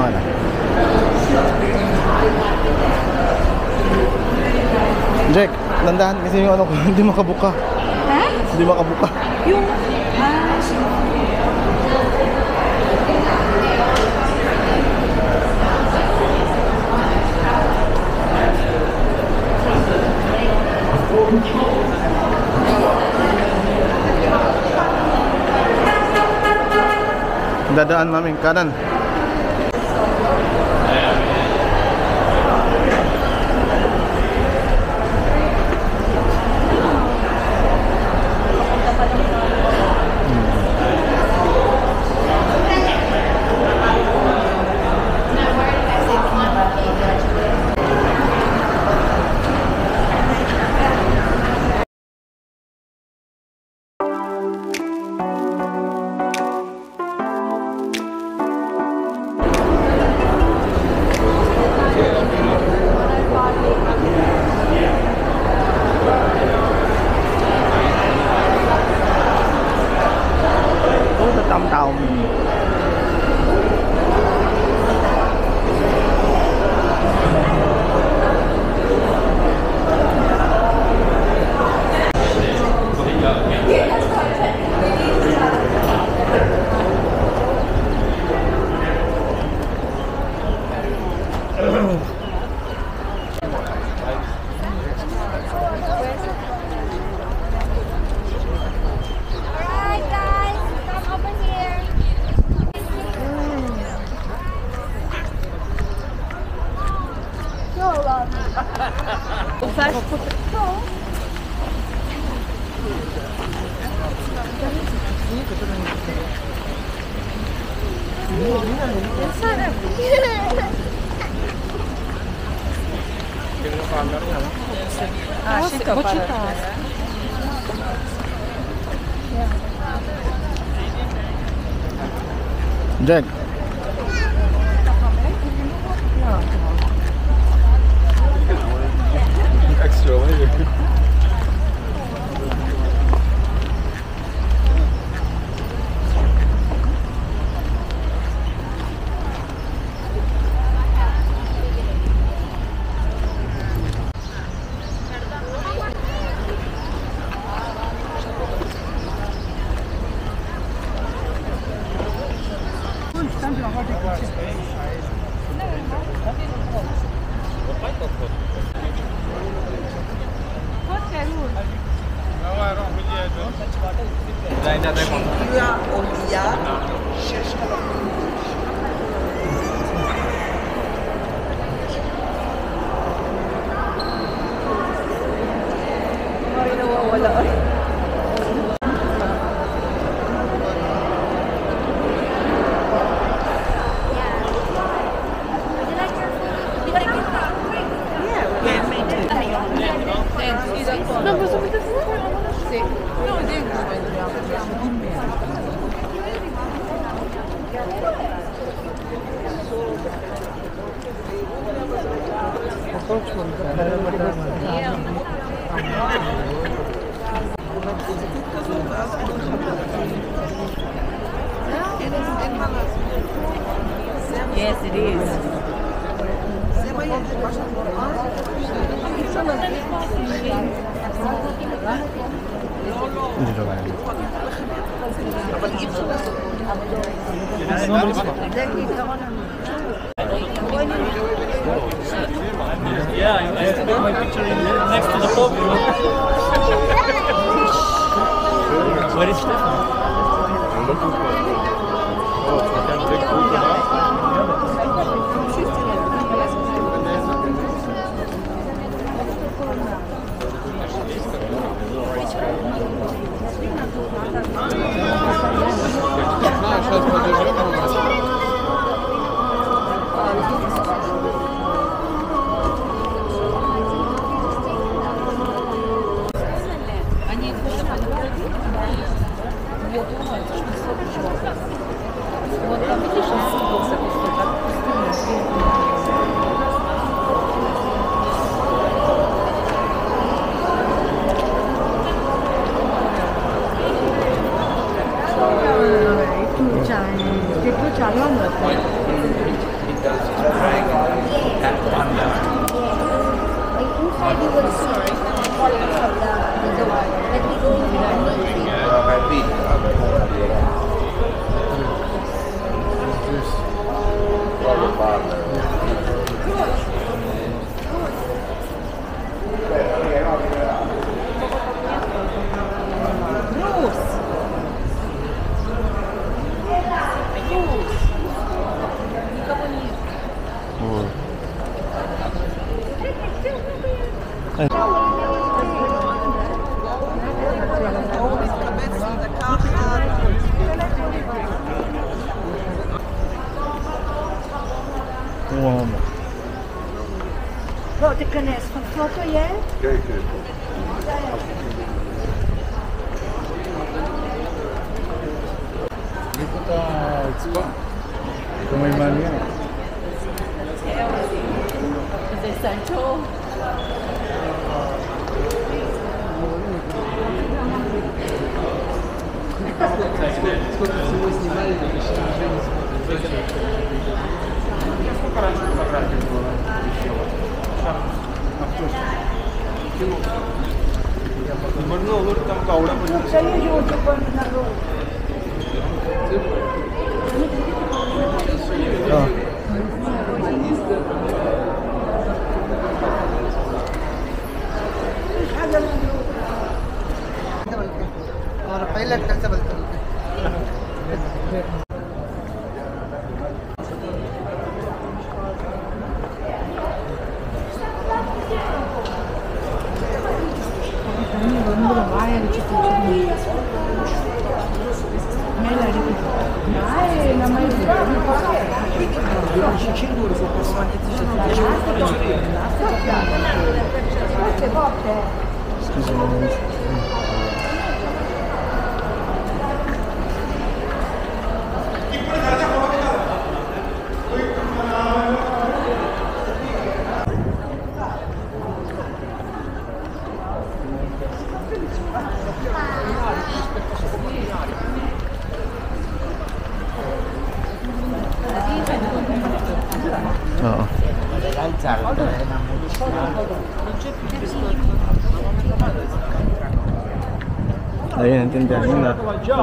ka na. Jack, landahan kasi yung ano ko, hindi makabuka. Ha? Hindi makabuka. Yung... Dadaan namin kanan. Jack. Extra way. Yes, it is. Yeah, I used to take my picture next to the podium. Where is Stefan? I'm looking for it. Oh, I can take photo now. Вот там, видишь, Wow. Bro, te connais van foto jij? Kung may money yan. Is essential. Можно olur tam kavra mı? Oh. और pilot कैसे बोलते हैं Oo. Ayun, natindihan mo na.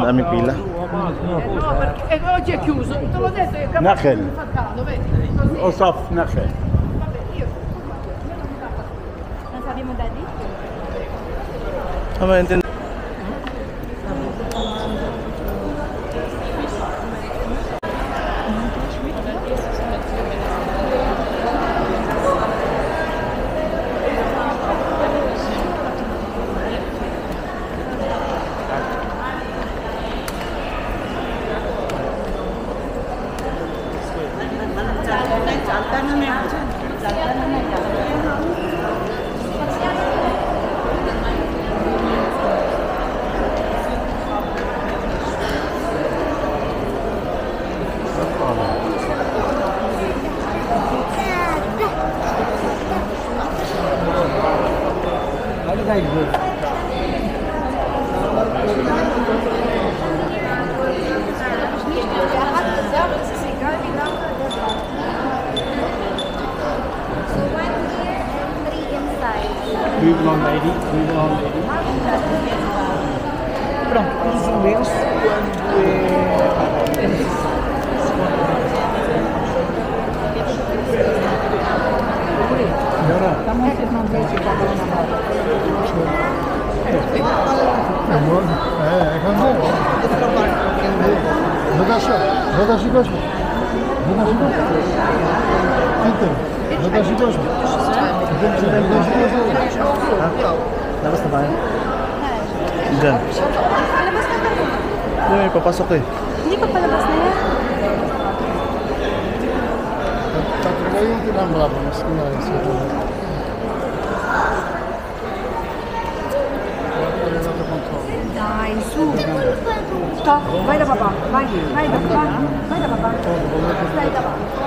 Madaming pila. No, perché oggi è chiuso, te l'ho detto, è capace Nacel. di falcano, vedi? Così. Osaf Nacel. Vabbè, io. Ang sabi mo, Daddy? Tama, natindihan. Blond lady, blond lady. Pronto, os meus Labas na tayo. Diyan. Palabas na tayo. Hindi, may papasok eh. Hindi pa palabas na yan. Dai, su. Stop, vai da papà, vai da papà, vai da papà. Stai da papà.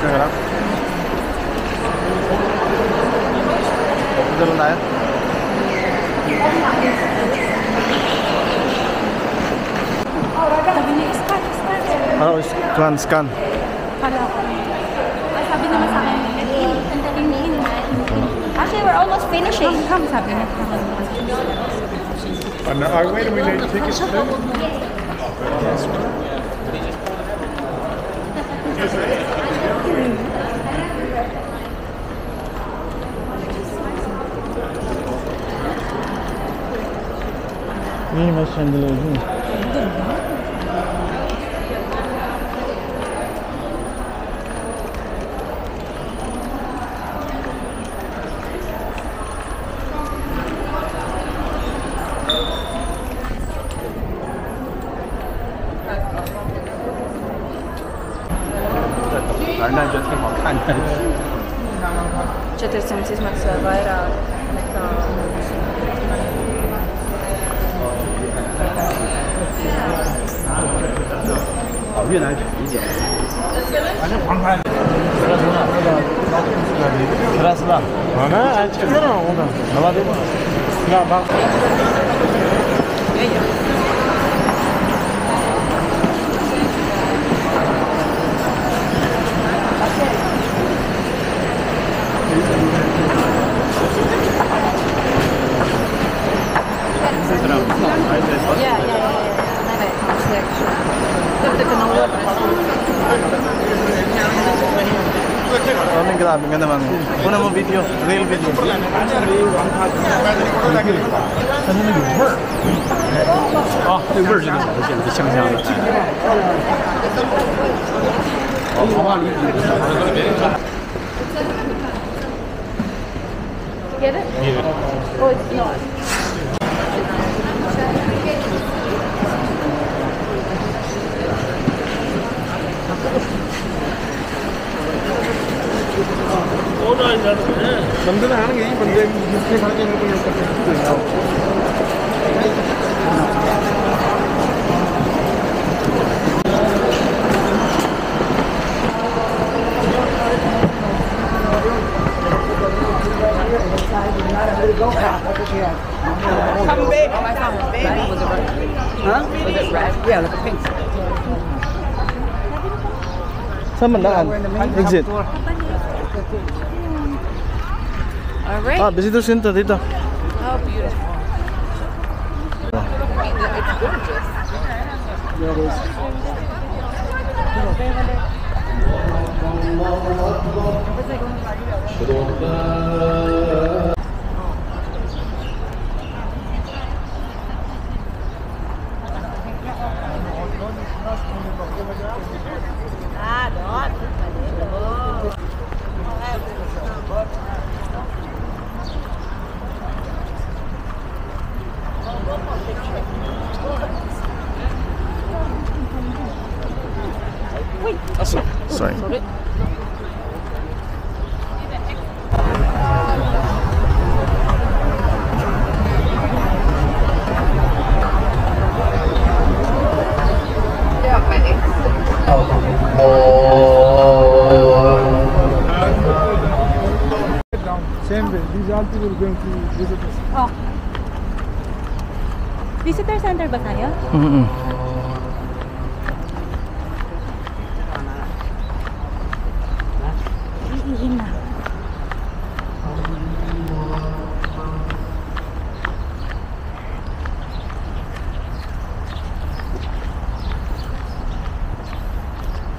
Picture lang. Dito lang tayo. Sabi niya, scan. Ano, scan. Kala ko. Ay, sabi naman sa akin, ang taling actually, we're almost finishing. Come, sabi niya. Where do we need tickets to? Yun yung mas chandeliers yun. Terasla. Mana? Çıkıyor mu ondan? Hava değil mi? Ya bak. Maraming grabe ka naman. Una mo video, real video. Ah, 这个味儿真的好，简直香香的。Get it? Yeah. Oh, it's not. बंदे तो आएंगे ही बंदे जिसके खड़े हैं उनको कर सकते Convey. Oh, I found one. Baby. Was it red? Huh? Was it red? Yeah, like a pink. Saan man daan? Exit. Alright. Ah, visitor center dito. Oh, beautiful. It's gorgeous. Sorry. Same way. These are people going to visit us. Oh. Visitor center ba tayo? Mm-mm.